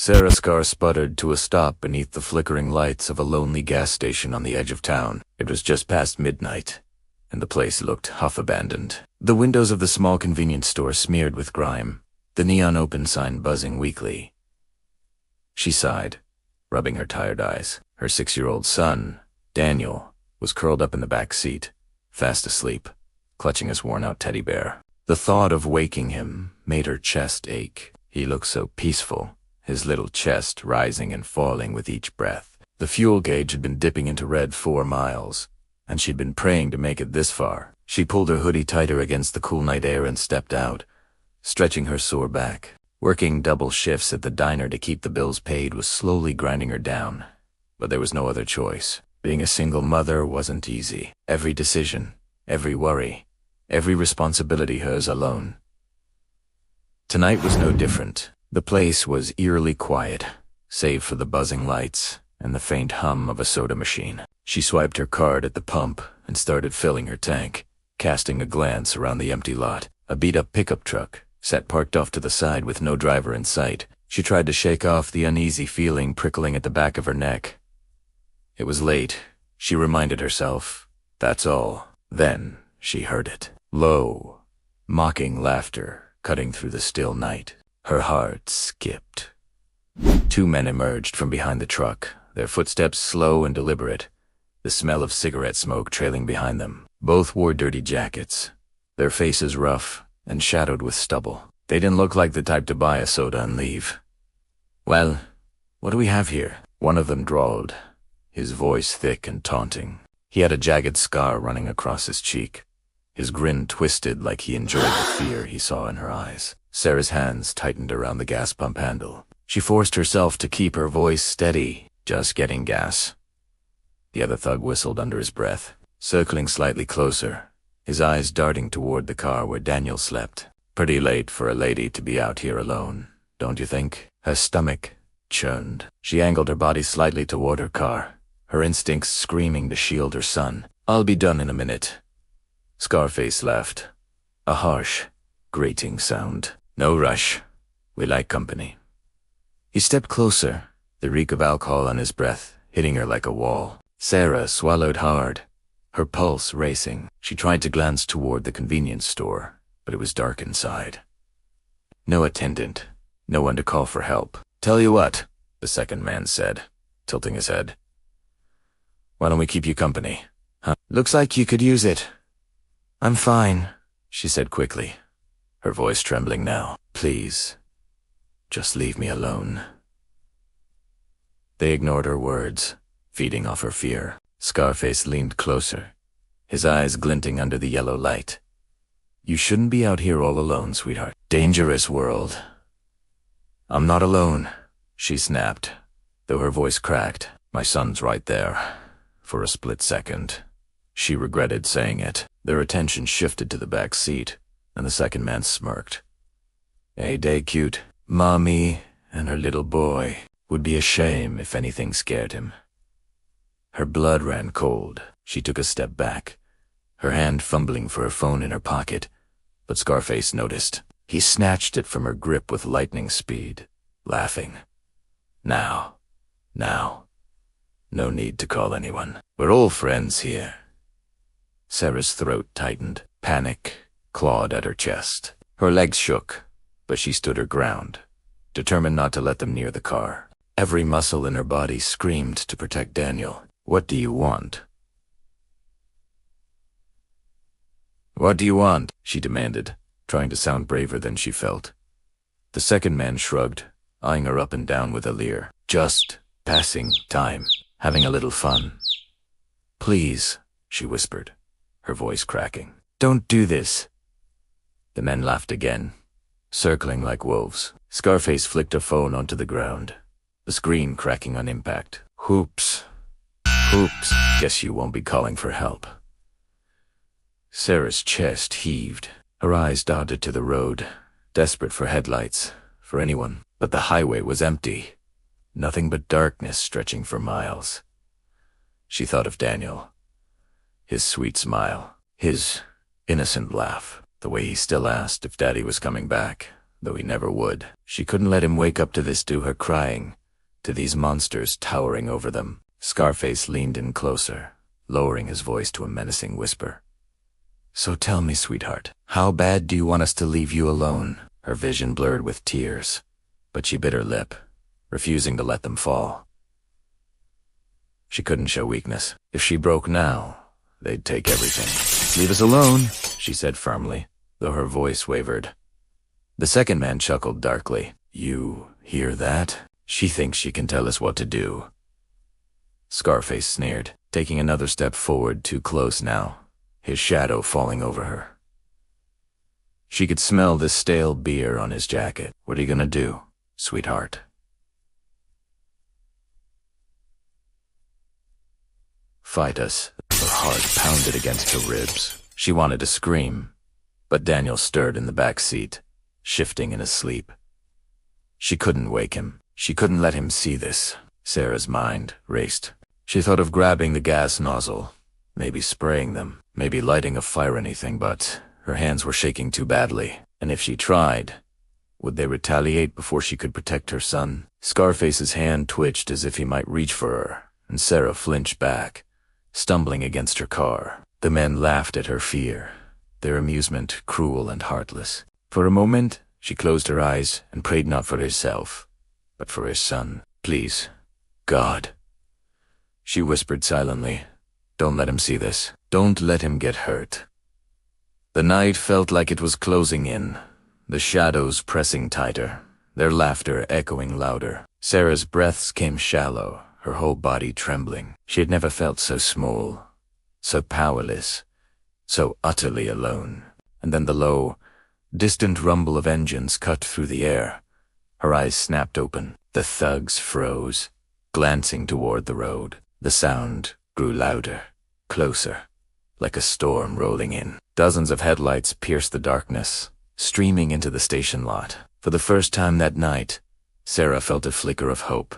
Sarah's car sputtered to a stop beneath the flickering lights of a lonely gas station on the edge of town. It was just past midnight, and the place looked half-abandoned. The windows of the small convenience store smeared with grime, the neon open sign buzzing weakly. She sighed, rubbing her tired eyes. Her 6-year-old son, Daniel, was curled up in the back seat, fast asleep, clutching his worn-out teddy bear. The thought of waking him made her chest ache. He looked so peaceful, his little chest rising and falling with each breath. The fuel gauge had been dipping into red 4 miles, and she'd been praying to make it this far. She pulled her hoodie tighter against the cool night air and stepped out, stretching her sore back. Working double shifts at the diner to keep the bills paid was slowly grinding her down, but there was no other choice. Being a single mother wasn't easy. Every decision, every worry, every responsibility hers alone. Tonight was no different. The place was eerily quiet, save for the buzzing lights and the faint hum of a soda machine. She swiped her card at the pump and started filling her tank, casting a glance around the empty lot. A beat-up pickup truck sat parked off to the side with no driver in sight. She tried to shake off the uneasy feeling prickling at the back of her neck. It was late, she reminded herself. That's all. Then she heard it. Low, mocking laughter cutting through the still night. Her heart skipped. 2 men emerged from behind the truck, their footsteps slow and deliberate, the smell of cigarette smoke trailing behind them. Both wore dirty jackets, their faces rough and shadowed with stubble. They didn't look like the type to buy a soda and leave. "Well, what do we have here?" one of them drawled, his voice thick and taunting. He had a jagged scar running across his cheek, his grin twisted like he enjoyed the fear he saw in her eyes. Sarah's hands tightened around the gas pump handle. She forced herself to keep her voice steady. "Just getting gas." The other thug whistled under his breath, circling slightly closer, his eyes darting toward the car where Daniel slept. "Pretty late for a lady to be out here alone, don't you think?" Her stomach churned. She angled her body slightly toward her car, her instincts screaming to shield her son. "I'll be done in a minute." Scarface laughed, a harsh, grating sound. "No rush. We like company." He stepped closer, the reek of alcohol on his breath hitting her like a wall. Sarah swallowed hard, her pulse racing. She tried to glance toward the convenience store, but it was dark inside. No attendant, no one to call for help. "Tell you what," the second man said, tilting his head. "Why don't we keep you company? Huh? Looks like you could use it." "I'm fine," she said quickly, her voice trembling now. "Please, just leave me alone." They ignored her words, feeding off her fear. Scarface leaned closer, his eyes glinting under the yellow light. "You shouldn't be out here all alone, sweetheart. Dangerous world." "I'm not alone," she snapped, though her voice cracked. "My son's right there." For a split second, she regretted saying it. Their attention shifted to the back seat, and the second man smirked. "Hey, day cute. Mommy and her little boy. Would be a shame if anything scared him." Her blood ran cold. She took a step back, her hand fumbling for her phone in her pocket, but Scarface noticed. He snatched it from her grip with lightning speed, laughing. Now. No need to call anyone. We're all friends here." Sarah's throat tightened. Panic clawed at her chest. Her legs shook, but she stood her ground, determined not to let them near the car. Every muscle in her body screamed to protect Daniel. "What do you want?" "What do you want?" she demanded, trying to sound braver than she felt. The second man shrugged, eyeing her up and down with a leer. "Just passing time, having a little fun." "Please," she whispered, her voice cracking. "Don't do this." The men laughed again, circling like wolves. Scarface flicked her phone onto the ground, the screen cracking on impact. "Oops. Guess you won't be calling for help." Sarah's chest heaved. Her eyes darted to the road, desperate for headlights, for anyone. But the highway was empty. Nothing but darkness stretching for miles. She thought of Daniel. His sweet smile, his innocent laugh, the way he still asked if Daddy was coming back, though he never would. She couldn't let him wake up to this, to her crying, to these monsters towering over them. Scarface leaned in closer, lowering his voice to a menacing whisper. "So tell me, sweetheart, how bad do you want us to leave you alone?" Her vision blurred with tears, but she bit her lip, refusing to let them fall. She couldn't show weakness. If she broke now, they'd take everything. "Leave us alone," she said firmly, though her voice wavered. The second man chuckled darkly. "You hear that? She thinks she can tell us what to do." Scarface sneered, taking another step forward, too close now, his shadow falling over her. She could smell the stale beer on his jacket. "What are you gonna do, sweetheart?" "Fight us." Her heart pounded against her ribs. She wanted to scream, but Daniel stirred in the back seat, shifting in his sleep. She couldn't wake him. She couldn't let him see this. Sarah's mind raced. She thought of grabbing the gas nozzle, maybe spraying them, maybe lighting a fire, anything, but her hands were shaking too badly. And if she tried, would they retaliate before she could protect her son? Scarface's hand twitched as if he might reach for her, and Sarah flinched back, stumbling against her car. The men laughed at her fear, their amusement cruel and heartless. For a moment, she closed her eyes and prayed not for herself, but for her son. "Please, God," she whispered silently, "don't let him see this. Don't let him get hurt." The night felt like it was closing in, the shadows pressing tighter, their laughter echoing louder. Sarah's breaths came shallow, her whole body trembling. She had never felt so small, so powerless, so utterly alone. And then the low, distant rumble of engines cut through the air. Her eyes snapped open. The thugs froze, glancing toward the road. The sound grew louder, closer, like a storm rolling in. Dozens of headlights pierced the darkness, streaming into the station lot. For the first time that night, Sarah felt a flicker of hope.